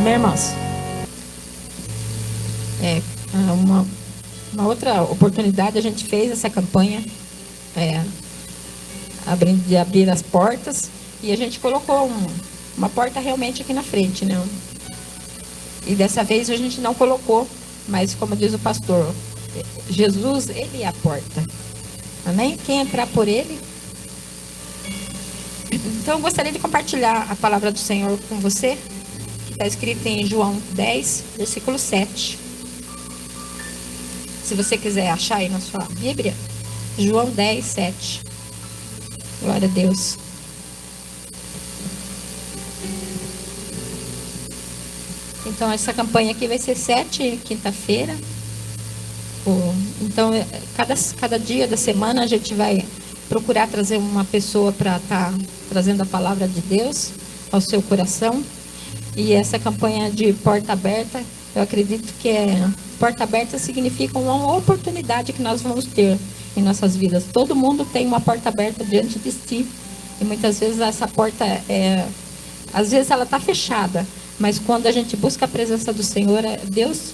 Amém, irmãos? Uma outra oportunidade, a gente fez essa campanha de abrir as portas, e a gente colocou uma porta realmente aqui na frente, né? E dessa vez a gente não colocou, mas como diz o pastor, Jesus, ele é a porta. Amém? Quem entrar por ele. Então eu gostaria de compartilhar a palavra do Senhor com você, que está escrita em João 10, versículo 7. Se você quiser achar aí na sua Bíblia, João 10, 7. Glória a Deus. Então essa campanha aqui vai ser 7, quinta-feira. Então cada dia da semana a gente vai procurar trazer uma pessoa para estar trazendo a palavra de Deus ao seu coração. E essa campanha de porta aberta, eu acredito que porta aberta significa uma oportunidade que nós vamos ter em nossas vidas. Todo mundo tem uma porta aberta diante de si. E muitas vezes essa porta às vezes ela está fechada. Mas quando a gente busca a presença do Senhor, Deus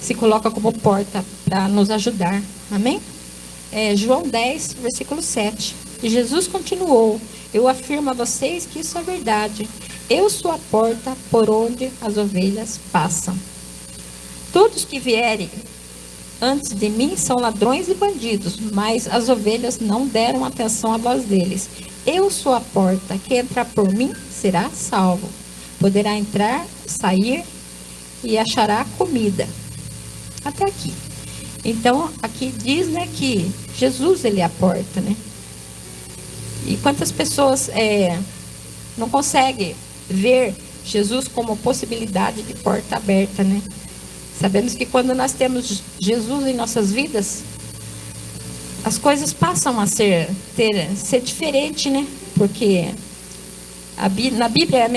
se coloca como porta para nos ajudar. Amém? João 10, versículo 7. E Jesus continuou: eu afirmo a vocês que isso é verdade. Eu sou a porta por onde as ovelhas passam. Todos que vierem antes de mim são ladrões e bandidos, mas as ovelhas não deram atenção à voz deles. Eu sou a porta, quem entrar por mim será salvo. Poderá entrar, sair e achará comida. Até aqui. Então, aqui diz, né, que Jesus, ele é a porta, né? E quantas pessoas não conseguem ver Jesus como possibilidade de porta aberta, né? Sabemos que quando nós temos Jesus em nossas vidas, as coisas passam a ser diferente, né? Porque na Bíblia é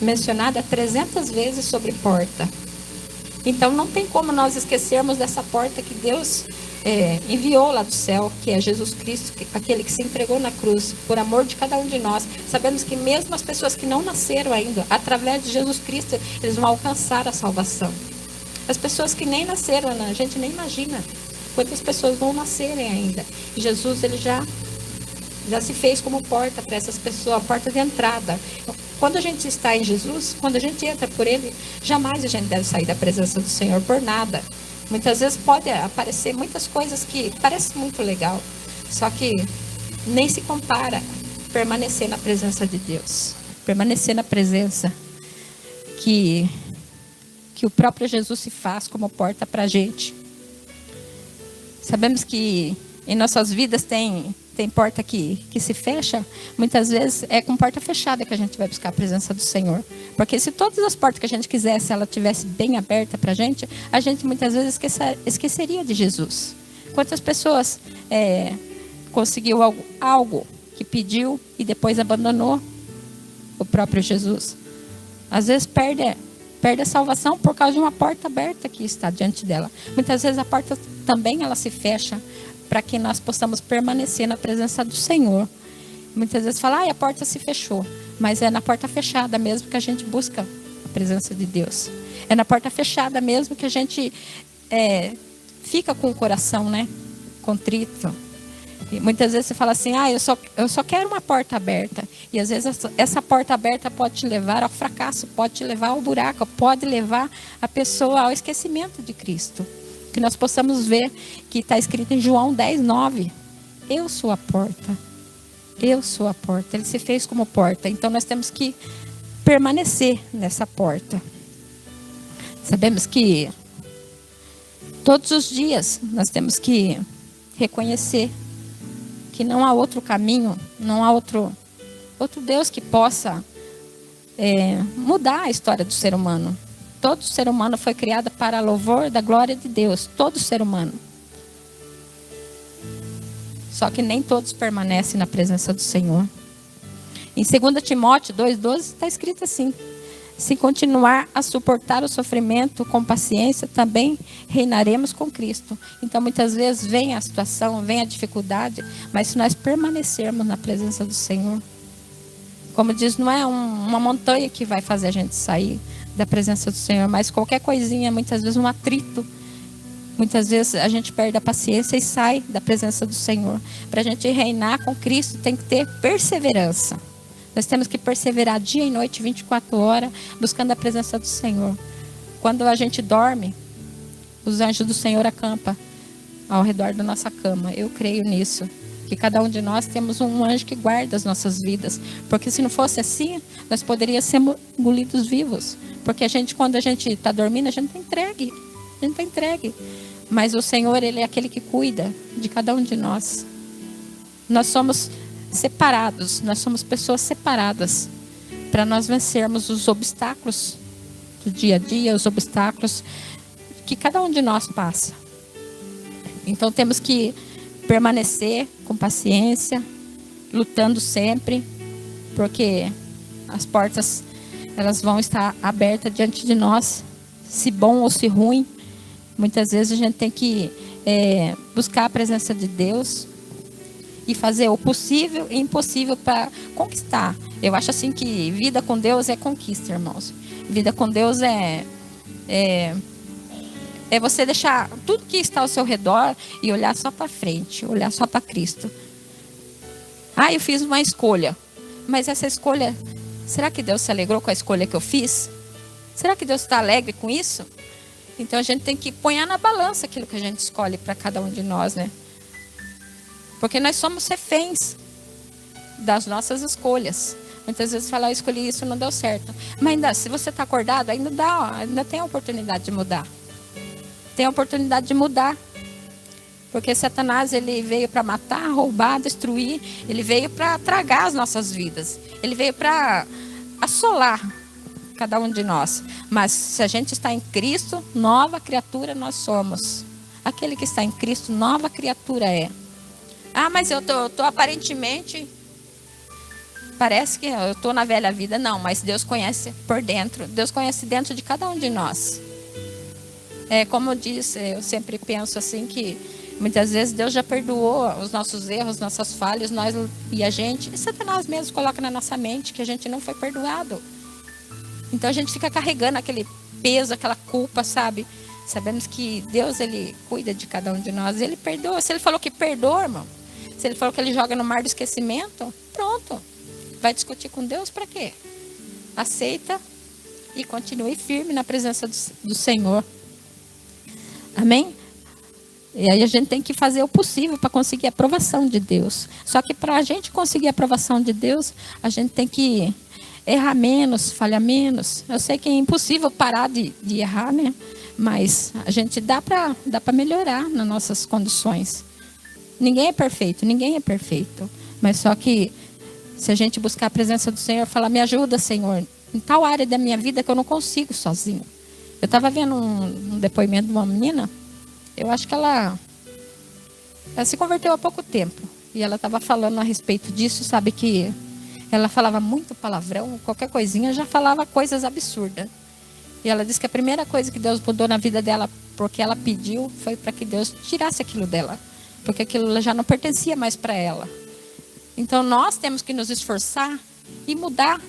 mencionada 300 vezes sobre porta. Então não tem como nós esquecermos dessa porta que Deus enviou lá do céu, que é Jesus Cristo, aquele que se entregou na cruz por amor de cada um de nós. Sabemos que mesmo as pessoas que não nasceram ainda, através de Jesus Cristo, eles vão alcançar a salvação. As pessoas que nem nasceram, a gente nem imagina quantas pessoas vão nascerem ainda. E Jesus, ele já se fez como porta para essas pessoas, a porta de entrada. Quando a gente está em Jesus, quando a gente entra por ele, jamais a gente deve sair da presença do Senhor por nada. Muitas vezes pode aparecer muitas coisas que parecem muito legal, só que nem se compara permanecer na presença de Deus. Permanecer na presença que o próprio Jesus se faz como porta para a gente. Sabemos que em nossas vidas tem porta que se fecha. Muitas vezes é com porta fechada que a gente vai buscar a presença do Senhor. Porque se todas as portas que a gente quisesse, ela tivesse bem aberta para a gente muitas vezes esqueceria de Jesus. Quantas pessoas conseguiu algo que pediu e depois abandonou o próprio Jesus? Às vezes perde a salvação por causa de uma porta aberta que está diante dela. Muitas vezes a porta também ela se fecha para que nós possamos permanecer na presença do Senhor. Muitas vezes fala, a porta se fechou. Mas é na porta fechada mesmo que a gente busca a presença de Deus. É na porta fechada mesmo que a gente fica com o coração, né, contrito. E muitas vezes você fala assim, eu só quero uma porta aberta. E às vezes essa porta aberta pode te levar ao fracasso, pode te levar ao buraco, pode levar a pessoa ao esquecimento de Cristo. Que nós possamos ver que está escrito em João 10, 9. Eu sou a porta. Eu sou a porta. Ele se fez como porta. Então nós temos que permanecer nessa porta. Sabemos que todos os dias nós temos que reconhecer que não há outro caminho, não há outro Deus que possa mudar a história do ser humano. Todo ser humano foi criado para louvor da glória de Deus. Todo ser humano. Só que nem todos permanecem na presença do Senhor. Em 2 Timóteo 2,12 está escrito assim: se continuar a suportar o sofrimento com paciência, também reinaremos com Cristo. Então muitas vezes vem a situação, vem a dificuldade, mas se nós permanecermos na presença do Senhor, como diz, não é uma montanha que vai fazer a gente sair da presença do Senhor. Mas qualquer coisinha, muitas vezes um atrito, muitas vezes a gente perde a paciência e sai da presença do Senhor. Para a gente reinar com Cristo, tem que ter perseverança. Nós temos que perseverar dia e noite, 24 horas, buscando a presença do Senhor. Quando a gente dorme, os anjos do Senhor acampam ao redor da nossa cama. Eu creio nisso. Que cada um de nós temos um anjo que guarda as nossas vidas. Porque se não fosse assim, nós poderíamos ser engolidos vivos. Porque quando a gente está dormindo, a gente está entregue. A gente está entregue. Mas o Senhor, Ele é aquele que cuida de cada um de nós. Nós somos separados. Nós somos pessoas separadas. Para nós vencermos os obstáculos do dia a dia, os obstáculos que cada um de nós passa. Então temos que permanecer com paciência, lutando sempre, porque as portas, elas vão estar abertas diante de nós, se bom ou se ruim. Muitas vezes a gente tem que buscar a presença de Deus e fazer o possível e impossível para conquistar. Eu acho assim que vida com Deus é conquista, irmãos. Vida com Deus é você deixar tudo que está ao seu redor e olhar só para frente, olhar só para Cristo. Ah, eu fiz uma escolha. Mas essa escolha, será que Deus se alegrou com a escolha que eu fiz? Será que Deus está alegre com isso? Então a gente tem que pôr na balança aquilo que a gente escolhe para cada um de nós, né? Porque nós somos reféns das nossas escolhas. Muitas vezes falar, eu escolhi isso, não deu certo. Mas ainda, se você está acordado, ainda tem a oportunidade de mudar. Tem a oportunidade de mudar. Porque Satanás, ele veio para matar, roubar, destruir. Ele veio para tragar as nossas vidas. Ele veio para assolar cada um de nós. Mas se a gente está em Cristo, nova criatura nós somos. Aquele que está em Cristo, nova criatura é. Ah, mas eu tô aparentemente... Parece que eu estou na velha vida. Não, mas Deus conhece por dentro. Deus conhece dentro de cada um de nós. Como eu disse, eu sempre penso assim que muitas vezes Deus já perdoou os nossos erros, nossas falhas, nós e a gente. E Satanás mesmo coloca na nossa mente que a gente não foi perdoado. Então a gente fica carregando aquele peso, aquela culpa, sabe? Sabemos que Deus, Ele cuida de cada um de nós. Ele perdoa. Se Ele falou que perdoa, irmão. Se Ele falou que Ele joga no mar do esquecimento, pronto. Vai discutir com Deus para quê? Aceita e continue firme na presença do Senhor. Amém? E aí a gente tem que fazer o possível para conseguir a aprovação de Deus. Só que para a gente conseguir a aprovação de Deus, a gente tem que errar menos, falhar menos. Eu sei que é impossível parar de errar, né? Mas a gente dá para melhorar nas nossas condições. Ninguém é perfeito. Mas só que se a gente buscar a presença do Senhor, falar, me ajuda, Senhor, em tal área da minha vida que eu não consigo sozinho. Eu estava vendo um depoimento de uma menina, eu acho que ela se converteu há pouco tempo. E ela estava falando a respeito disso, sabe que ela falava muito palavrão, qualquer coisinha, já falava coisas absurdas. E ela disse que a primeira coisa que Deus mudou na vida dela, porque ela pediu, foi para que Deus tirasse aquilo dela. Porque aquilo já não pertencia mais para ela. Então nós temos que nos esforçar e mudar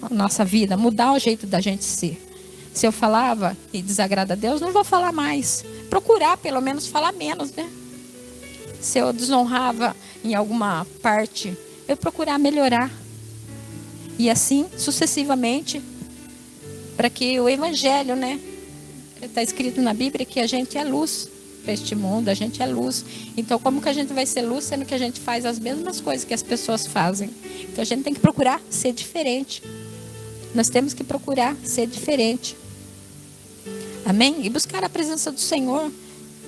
a nossa vida, mudar o jeito da gente ser. Se eu falava e desagrada a Deus, não vou falar mais. Procurar pelo menos falar menos, né? Se eu desonrava em alguma parte, eu procurar melhorar. E assim, sucessivamente, para que o Evangelho, né? Está escrito na Bíblia que a gente é luz para este mundo, a gente é luz. Então, como que a gente vai ser luz, sendo que a gente faz as mesmas coisas que as pessoas fazem? Então, a gente tem que procurar ser diferente. Nós temos que procurar ser diferente. Amém? E buscar a presença do Senhor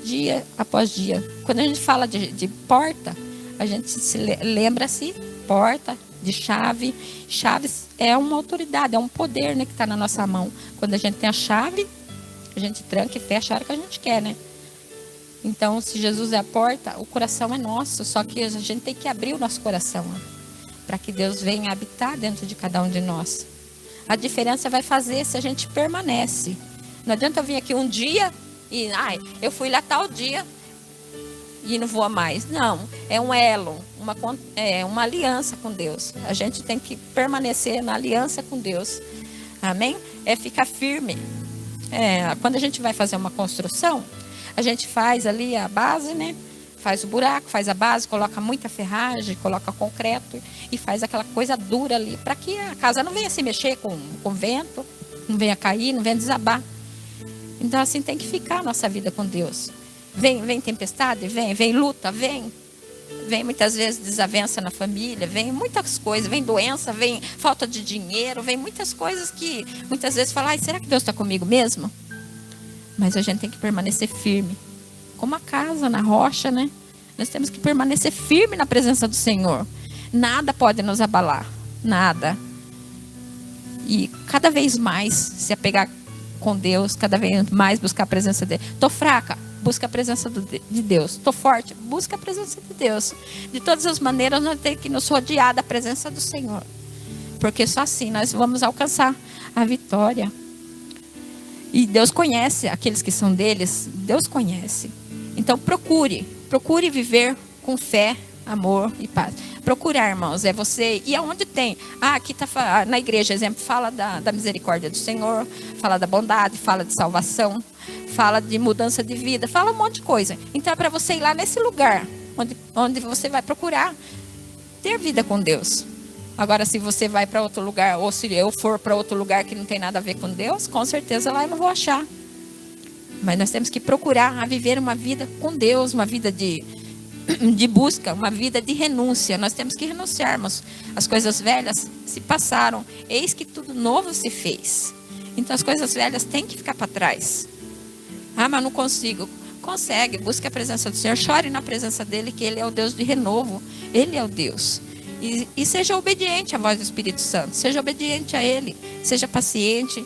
dia após dia. Quando a gente fala de porta, a gente se lembra-se, porta, de chave. Chaves é uma autoridade, é um poder, né, que está na nossa mão. Quando a gente tem a chave, a gente tranca e fecha a hora que a gente quer, né? Então, se Jesus é a porta, o coração é nosso. Só que a gente tem que abrir o nosso coração para que Deus venha habitar dentro de cada um de nós. A diferença vai fazer se a gente permanece. Não adianta eu vir aqui um dia e eu fui lá tal dia e não vou mais. Não, é um elo, uma aliança com Deus. A gente tem que permanecer na aliança com Deus. Amém? É ficar firme. Quando a gente vai fazer uma construção, a gente faz ali a base, né? Faz o buraco, faz a base, coloca muita ferragem, coloca concreto e faz aquela coisa dura ali para que a casa não venha se mexer com vento, não venha cair, não venha desabar. Então assim tem que ficar a nossa vida com Deus. Vem tempestade, vem luta, vem muitas vezes desavença na família, vem muitas coisas, vem doença, vem falta de dinheiro, vem muitas coisas que muitas vezes falam, será que Deus está comigo mesmo? Mas a gente tem que permanecer firme. Como a casa na rocha, né? Nós temos que permanecer firme na presença do Senhor. Nada pode nos abalar. Nada. E cada vez mais se apegar com Deus, cada vez mais buscar a presença dele. Estou fraca, busca a presença de Deus. Estou forte, busca a presença de Deus. De todas as maneiras, nós temos que nos rodear da presença do Senhor. Porque só assim nós vamos alcançar a vitória. E Deus conhece aqueles que são deles. Deus conhece. Então procure viver com fé, amor e paz. Procurar, irmãos, é você. E aonde tem? Aqui está na igreja, exemplo, fala da misericórdia do Senhor, fala da bondade, fala de salvação, fala de mudança de vida, fala um monte de coisa. Então é para você ir lá nesse lugar, onde você vai procurar ter vida com Deus. Agora, se você vai para outro lugar, ou se eu for para outro lugar que não tem nada a ver com Deus, com certeza lá eu não vou achar. Mas nós temos que procurar viver uma vida com Deus, uma vida de busca, uma vida de renúncia. Nós temos que renunciarmos. As coisas velhas se passaram, eis que tudo novo se fez. Então as coisas velhas têm que ficar para trás. Mas não consigo. Consegue, busque a presença do Senhor, chore na presença dele, que ele é o Deus de renovo. Ele é o Deus. E seja obediente à voz do Espírito Santo, seja obediente a ele, seja paciente.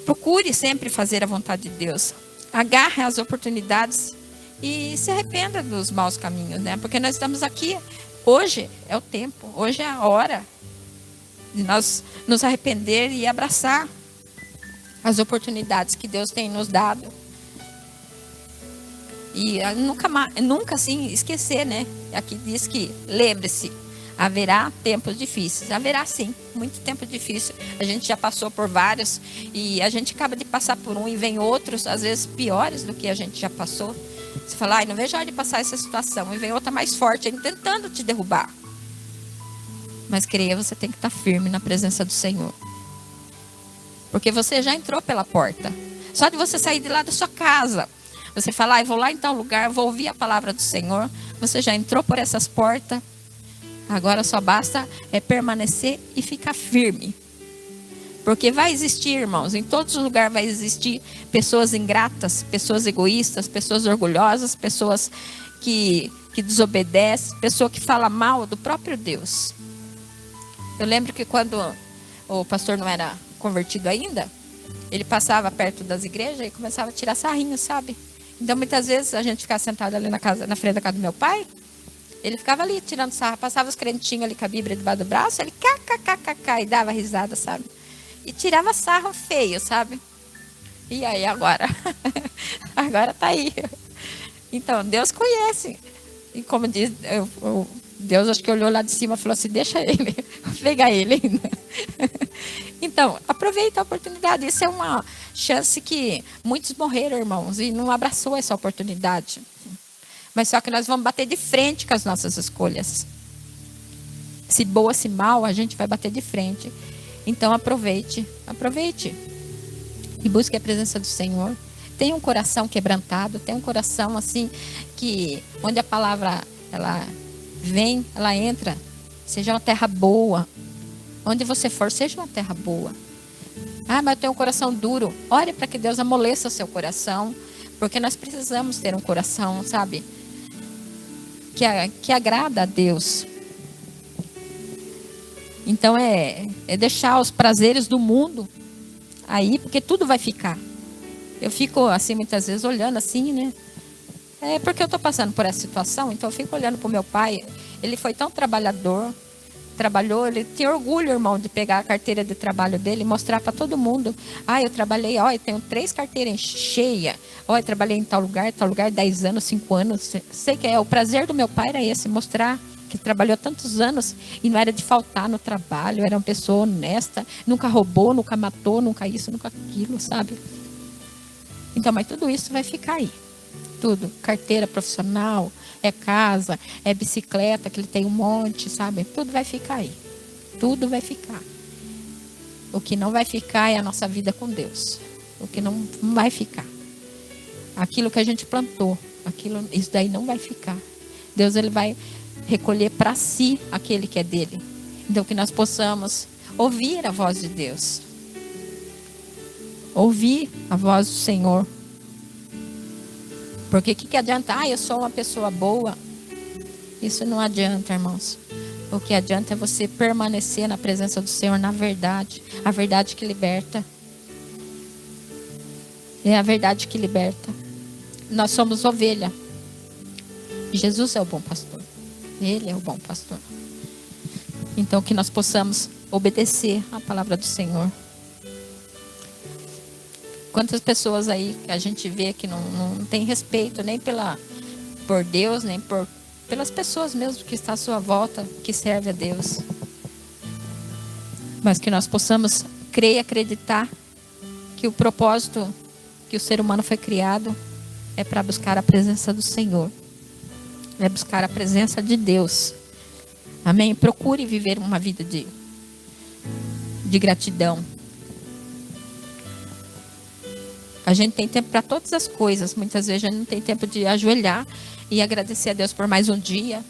Procure sempre fazer a vontade de Deus. Agarre as oportunidades e se arrependa dos maus caminhos, né? Porque nós estamos aqui, hoje é o tempo, hoje é a hora de nós nos arrepender e abraçar as oportunidades que Deus tem nos dado. E nunca assim esquecer, né? Aqui diz que, lembre-se, haverá tempos difíceis. Haverá sim, muito tempo difícil. A gente já passou por vários e a gente acaba de passar por um e vem outros, às vezes piores do que a gente já passou. Você fala, não vejo a hora de passar essa situação. E vem outra mais forte, tentando te derrubar. Mas creia, você tem que estar firme na presença do Senhor. Porque você já entrou pela porta. Só de você sair de lá da sua casa, você falar, vou lá em tal lugar, vou ouvir a palavra do Senhor. Você já entrou por essas portas. Agora só basta permanecer e ficar firme. Porque vai existir, irmãos, em todos os lugares vai existir pessoas ingratas, pessoas egoístas, pessoas orgulhosas, pessoas que desobedecem, pessoa que fala mal do próprio Deus. Eu lembro que quando o pastor não era convertido ainda, ele passava perto das igrejas e começava a tirar sarrinho, sabe? Então muitas vezes a gente ficava sentado ali na frente da casa do meu pai, ele ficava ali tirando sarro, passava os crentinhos ali com a Bíblia debaixo do braço, ele kkkk e dava risada, sabe? E tirava sarro feio, sabe? E aí agora? Agora tá aí. Então, Deus conhece. E como diz, Deus acho que olhou lá de cima e falou assim, deixa ele, pega ele ainda. Então, aproveita a oportunidade. Isso é uma chance que muitos morreram, irmãos, e não abraçou essa oportunidade. Mas só que nós vamos bater de frente com as nossas escolhas. Se boa, se mal, a gente vai bater de frente. Então aproveite. E busque a presença do Senhor. Tenha um coração quebrantado, tenha um coração assim, que onde a palavra ela vem, ela entra. Seja uma terra boa. Onde você for, seja uma terra boa. Mas eu tenho um coração duro. Ore para que Deus amoleça o seu coração. Porque nós precisamos ter um coração, sabe? Que agrada a Deus. Então é deixar os prazeres do mundo aí, porque tudo vai ficar. Eu fico assim muitas vezes olhando assim, né? Porque eu estou passando por essa situação, então eu fico olhando para o meu pai. Ele foi tão trabalhador, trabalhou, ele tinha orgulho, irmão, de pegar a carteira de trabalho dele e mostrar para todo mundo. Eu trabalhei, eu tenho 3 carteiras cheias. Eu trabalhei em tal lugar, 10 anos, 5 anos. Sei que o prazer do meu pai era esse, mostrar que trabalhou tantos anos e não era de faltar no trabalho, era uma pessoa honesta, nunca roubou, nunca matou, nunca isso, nunca aquilo, sabe? Então, mas tudo isso vai ficar aí. Tudo, carteira profissional, é casa, é bicicleta, que ele tem um monte, sabe? Tudo vai ficar aí. Tudo vai ficar. O que não vai ficar é a nossa vida com Deus. O que não vai ficar. Aquilo que a gente plantou, isso daí não vai ficar. Deus, ele vai recolher para si aquele que é dele. Então, que nós possamos ouvir a voz de Deus. Ouvir a voz do Senhor. Porque o que adianta? Eu sou uma pessoa boa. Isso não adianta, irmãos. O que adianta é você permanecer na presença do Senhor, na verdade. A verdade que liberta. É a verdade que liberta. Nós somos ovelha. Jesus é o bom pastor. Ele é o bom pastor. Então, que nós possamos obedecer a palavra do Senhor. Quantas pessoas aí que a gente vê que não tem respeito nem por Deus, nem pelas pessoas mesmo que estão à sua volta, que servem a Deus. Mas que nós possamos crer e acreditar que o propósito que o ser humano foi criado é para buscar a presença do Senhor. É buscar a presença de Deus. Amém? Procure viver uma vida de gratidão. A gente tem tempo para todas as coisas. Muitas vezes a gente não tem tempo de ajoelhar e agradecer a Deus por mais um dia.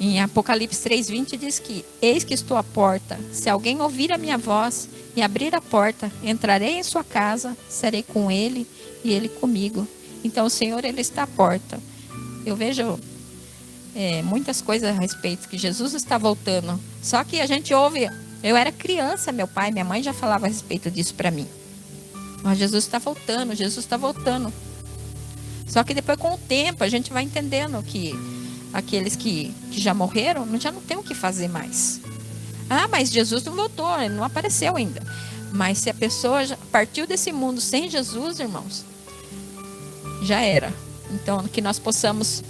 Em Apocalipse 3:20 diz que: eis que estou à porta. Se alguém ouvir a minha voz e abrir a porta, entrarei em sua casa, serei com ele e ele comigo. Então o Senhor, ele está à porta. Eu vejo muitas coisas a respeito que Jesus está voltando. Só que a gente ouve. Eu era criança, meu pai, minha mãe já falava a respeito disso para mim. Mas Jesus está voltando, Jesus está voltando. Só que depois, com o tempo, a gente vai entendendo que aqueles que já morreram já não tem o que fazer mais. Ah, mas Jesus não voltou, ele não apareceu ainda. Mas se a pessoa já partiu desse mundo sem Jesus, irmãos, já era. Então, que nós possamos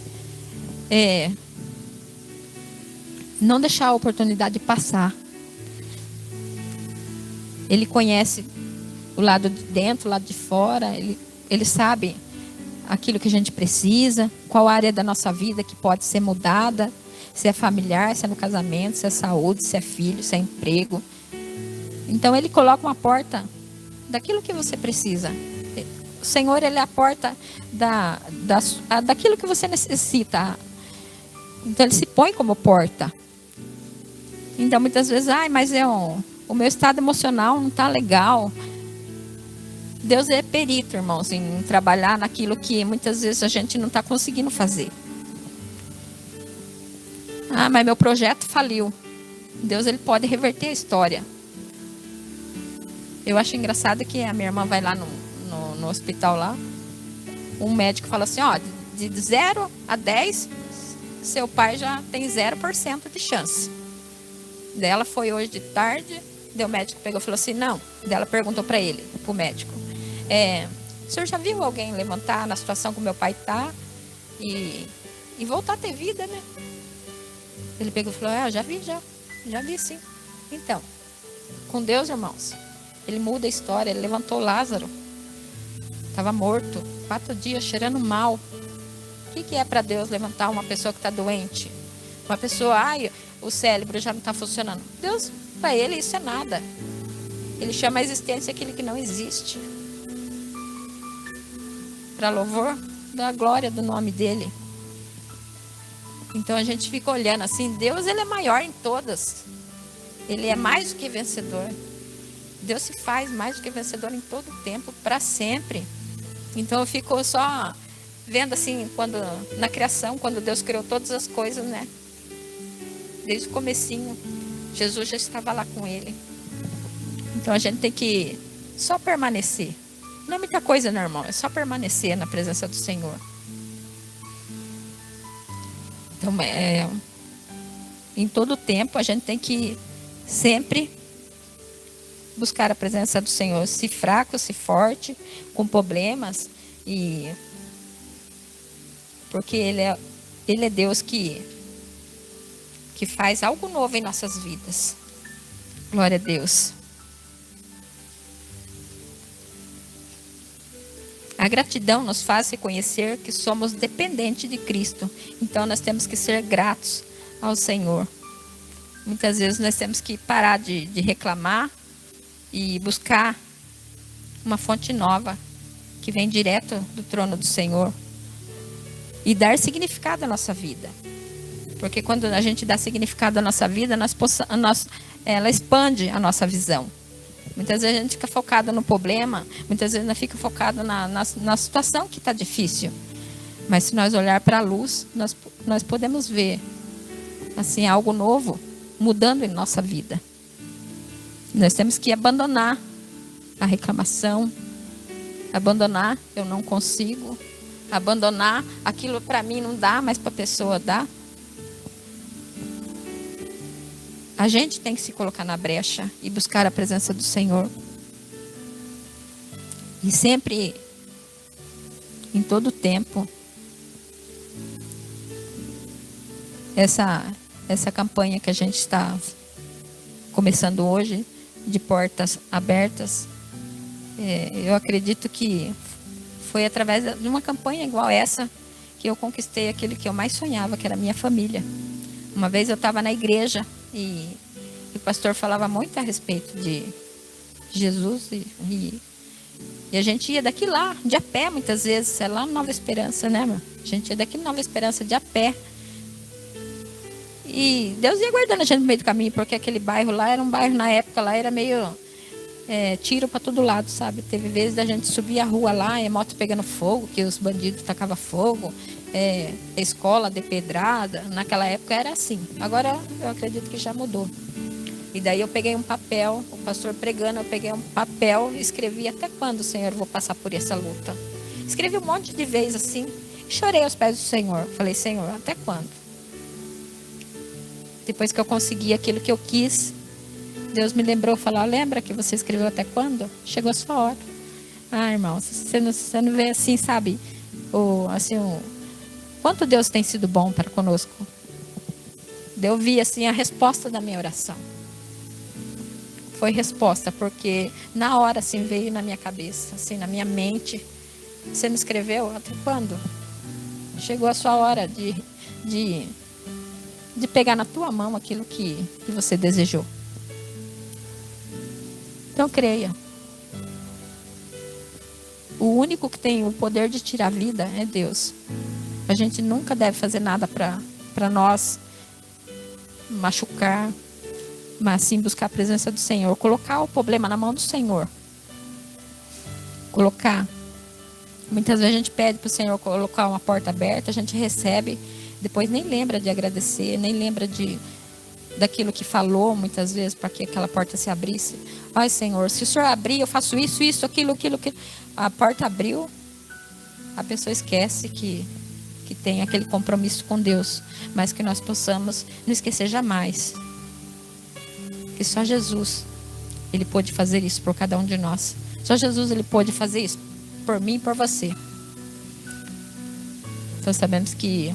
não deixar a oportunidade passar. Ele conhece o lado de dentro, o lado de fora. Ele sabe aquilo que a gente precisa, qual área da nossa vida que pode ser mudada, se é familiar, se é no casamento, se é saúde, se é filho, se é emprego. Então ele coloca uma porta daquilo que você precisa. O Senhor, ele é a porta daquilo que você necessita. Então ele se põe como porta. Então muitas vezes, mas o meu estado emocional não está legal. Deus é perito, irmãos, em trabalhar naquilo que muitas vezes a gente não está conseguindo fazer. Mas meu projeto faliu. Deus, ele pode reverter a história. Eu acho engraçado que a minha irmã vai lá no hospital lá. Um médico fala assim, de 0 a 10, seu pai já tem 0% de chance. Dela foi hoje de tarde, o médico pegou e falou assim, não. Dela perguntou para ele, para o médico. O senhor já viu alguém levantar na situação que o meu pai está e voltar a ter vida, né? Ele pegou e falou, já vi sim. Então, com Deus, irmãos, ele muda a história. Ele levantou Lázaro, estava morto, 4 dias, cheirando mal. O que é para Deus levantar uma pessoa que está doente? Uma pessoa, o cérebro já não está funcionando. Deus, para ele, isso é nada. Ele chama a existência aquele que não existe. Para louvor da glória do nome dele. Então a gente fica olhando assim, Deus, ele é maior em todas. Ele é mais do que vencedor. Deus se faz mais do que vencedor em todo o tempo, para sempre. Então eu fico só vendo assim, na criação, quando Deus criou todas as coisas, né? Desde o comecinho, Jesus já estava lá com ele. Então a gente tem que só permanecer. Não é muita coisa, não, irmão. É só permanecer na presença do Senhor. Então, em todo tempo, a gente tem que sempre buscar a presença do Senhor. Se fraco, se forte, com problemas. Porque Ele é Deus que faz algo novo em nossas vidas. Glória a Deus. A gratidão nos faz reconhecer que somos dependentes de Cristo. Então nós temos que ser gratos ao Senhor. Muitas vezes nós temos que parar de reclamar e buscar uma fonte nova que vem direto do trono do Senhor e dar significado à nossa vida. Porque quando a gente dá significado à nossa vida, ela expande a nossa visão. Muitas vezes a gente fica focado no problema, muitas vezes a gente fica focado na situação que está difícil. Mas se nós olhar para a luz, nós podemos ver assim, algo novo mudando em nossa vida. Nós temos que abandonar a reclamação, abandonar eu não consigo, abandonar aquilo para mim não dá, mas para a pessoa dá. A gente tem que se colocar na brecha e buscar a presença do Senhor. E sempre, em todo tempo, essa campanha que a gente está começando hoje, de portas abertas, eu acredito que foi através de uma campanha igual essa que eu conquistei aquilo que eu mais sonhava, que era a minha família. Uma vez eu estava na igreja e o pastor falava muito a respeito de Jesus e a gente ia daqui lá, de a pé muitas vezes, é lá no Nova Esperança, né, irmã? A gente ia daqui no Nova Esperança de a pé. E Deus ia guardando a gente no meio do caminho, porque aquele bairro lá era um bairro, na época lá era meio tiro para todo lado, sabe? Teve vezes da gente subir a rua lá, e a moto pegando fogo, que os bandidos tacavam fogo, a escola depedrada. Naquela época era assim. Agora eu acredito que já mudou. E daí eu peguei um papel, o pastor pregando, eu peguei um papel e escrevi: até quando, Senhor, eu vou passar por essa luta? Escrevi um monte de vezes assim, e chorei aos pés do Senhor. Falei: Senhor, até quando? Depois que eu consegui aquilo que eu quis, Deus me lembrou, falou: lembra que você escreveu até quando? Chegou a sua hora. Ah, irmão, você não vê assim, sabe? Quanto Deus tem sido bom para conosco. Eu vi assim a resposta da minha oração. Foi resposta, porque na hora assim veio na minha cabeça, assim, na minha mente. Você me escreveu até quando? Chegou a sua hora de pegar na tua mão aquilo que você desejou. Então creia. O único que tem o poder de tirar a vida é Deus. A gente nunca deve fazer nada para nós machucar, mas sim buscar a presença do Senhor. Colocar o problema na mão do Senhor. Colocar. Muitas vezes a gente pede para o Senhor colocar uma porta aberta, a gente recebe, depois nem lembra de agradecer, nem lembra daquilo que falou muitas vezes para que aquela porta se abrisse. Ai, Senhor, se o Senhor abrir, eu faço isso, aquilo. A porta abriu, a pessoa esquece que tem aquele compromisso com Deus. Mas que nós possamos não esquecer jamais que só Jesus, Ele pôde fazer isso por cada um de nós. Só Jesus, Ele pôde fazer isso por mim e por você. Então sabemos que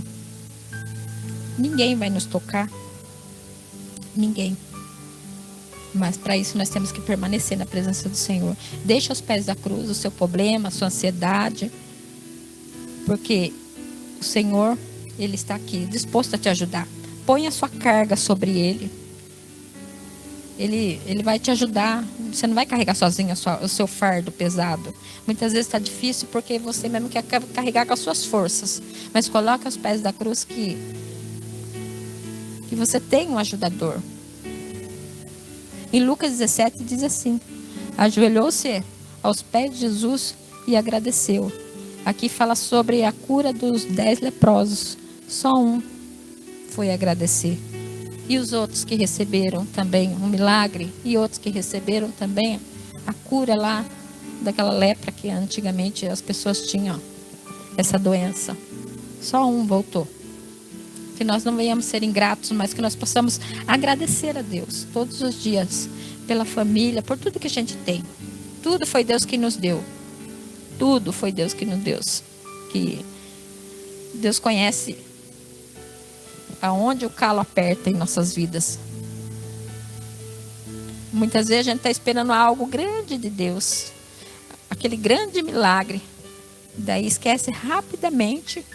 ninguém vai nos tocar. Ninguém. Mas para isso nós temos que permanecer na presença do Senhor. Deixa aos pés da cruz o seu problema, a sua ansiedade. Porque o Senhor, Ele está aqui, disposto a te ajudar. Põe a sua carga sobre Ele. Ele vai te ajudar. Você não vai carregar sozinho o seu fardo pesado. Muitas vezes está difícil porque você mesmo quer carregar com as suas forças. Mas coloca aos pés da cruz que você tem um ajudador. Em Lucas 17 diz assim: ajoelhou-se aos pés de Jesus e agradeceu. Aqui fala sobre a cura dos 10 leprosos. Só um foi agradecer. E os outros que receberam também um milagre, e outros que receberam também a cura lá daquela lepra que antigamente as pessoas tinham essa doença. Só um voltou. Que nós não venhamos ser ingratos, mas que nós possamos agradecer a Deus todos os dias pela família, por tudo que a gente tem. Tudo foi Deus que nos deu. Tudo foi Deus que nos deu. Que Deus conhece aonde o calo aperta em nossas vidas. Muitas vezes a gente está esperando algo grande de Deus, aquele grande milagre. Daí esquece rapidamente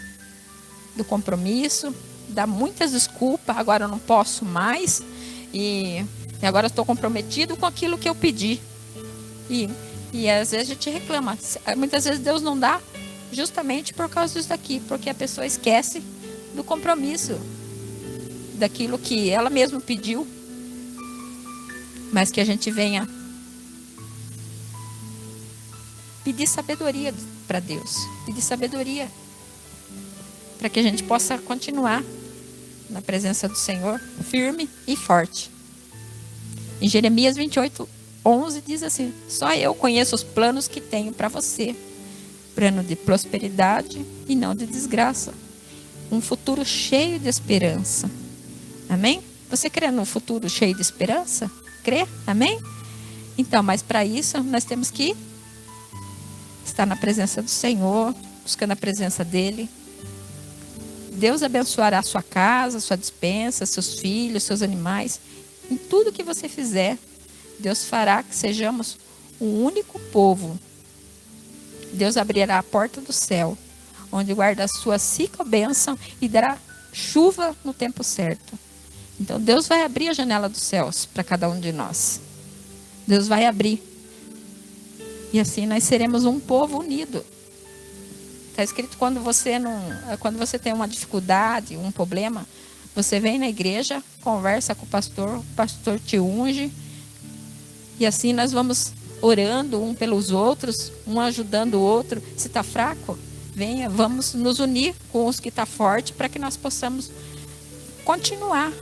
do compromisso, dá muitas desculpas, agora eu não posso mais, e agora estou comprometido com aquilo que eu pedi. E às vezes a gente reclama, muitas vezes Deus não dá justamente por causa disso daqui, porque a pessoa esquece do compromisso, daquilo que ela mesma pediu. Mas que a gente venha pedir sabedoria para Deus. Pedir sabedoria. Para que a gente possa continuar na presença do Senhor, firme e forte. Em Jeremias 28:11 diz assim: só eu conheço os planos que tenho para você. Plano de prosperidade e não de desgraça. Um futuro cheio de esperança. Amém? Você crê num futuro cheio de esperança? Crê? Amém? Então, mas para isso nós temos que estar na presença do Senhor, buscando a presença dEle. Deus abençoará a sua casa, a sua despensa, seus filhos, seus animais. Em tudo que você fizer, Deus fará que sejamos um único povo. Deus abrirá a porta do céu, onde guarda a sua rica bênção e dará chuva no tempo certo. Então Deus vai abrir a janela dos céus para cada um de nós. Deus vai abrir. E assim nós seremos um povo unido. Está escrito, quando você tem uma dificuldade, um problema, você vem na igreja, conversa com o pastor te unge. E assim nós vamos orando um pelos outros, um ajudando o outro. Se está fraco, venha, vamos nos unir com os que estão fortes para que nós possamos continuar.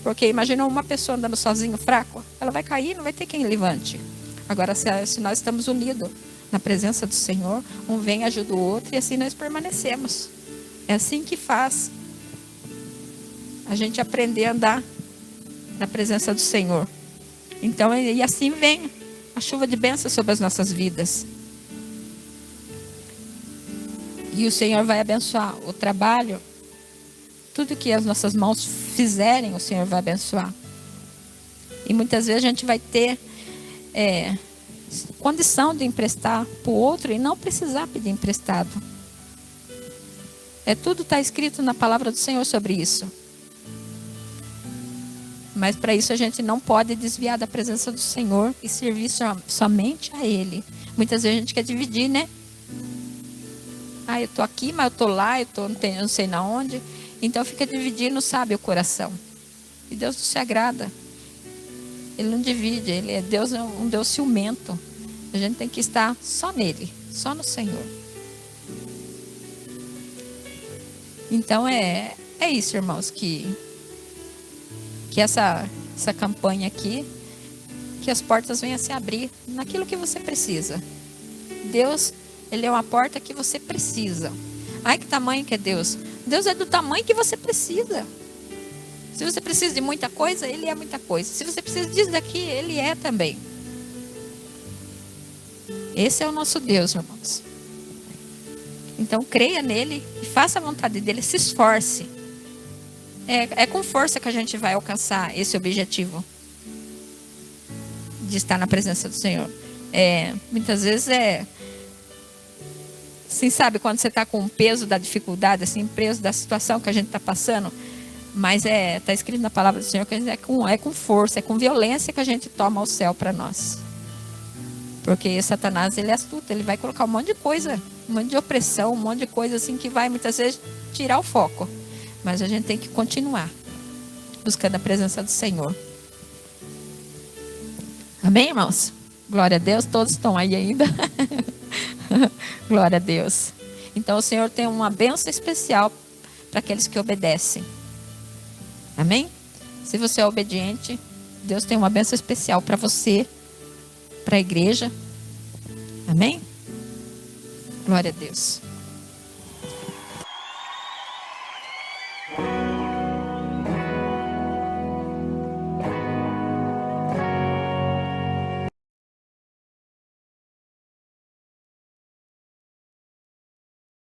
Porque imagina uma pessoa andando sozinho, fraco, ela vai cair, não vai ter quem levante. Agora, se nós estamos unidos na presença do Senhor, um vem, ajuda o outro, e assim nós permanecemos. É assim que faz a gente aprender a andar na presença do Senhor. Então, e assim vem a chuva de bênção sobre as nossas vidas. E o Senhor vai abençoar o trabalho. Tudo que as nossas mãos fizerem, o Senhor vai abençoar. E muitas vezes a gente vai ter condição de emprestar para o outro e não precisar pedir emprestado. Tudo está escrito na palavra do Senhor sobre isso. Mas para isso a gente não pode desviar da presença do Senhor e servir somente a Ele. Muitas vezes a gente quer dividir, né? Eu estou aqui, mas eu estou lá, não sei na onde. Então fica dividindo, sabe, o coração. E Deus não se agrada. Ele não divide, Ele é Deus, um Deus ciumento. A gente tem que estar só nele, só no Senhor. Então é isso, irmãos, que essa campanha aqui, que as portas venham a se abrir naquilo que você precisa. Deus, Ele é uma porta que você precisa. Ai, que tamanho que é Deus. Deus é do tamanho que você precisa. Se você precisa de muita coisa, Ele é muita coisa. Se você precisa disso daqui, Ele é também. Esse é o nosso Deus, irmãos. Então creia nele e faça a vontade dele, se esforce. É com força que a gente vai alcançar esse objetivo de estar na presença do Senhor. Muitas vezes assim, sabe, quando você está com o peso da dificuldade, assim, peso da situação que a gente está passando, mas está escrito na palavra do Senhor que é com força, é com violência que a gente toma o céu para nós. Porque Satanás, ele é astuto, ele vai colocar um monte de coisa, um monte de opressão, um monte de coisa assim que vai muitas vezes tirar o foco. Mas a gente tem que continuar buscando a presença do Senhor. Amém, irmãos? Glória a Deus, todos estão aí ainda. Glória a Deus. Então o Senhor tem uma bênção especial para aqueles que obedecem. Amém? Se você é obediente, Deus tem uma bênção especial para você, para a igreja. Amém? Glória a Deus.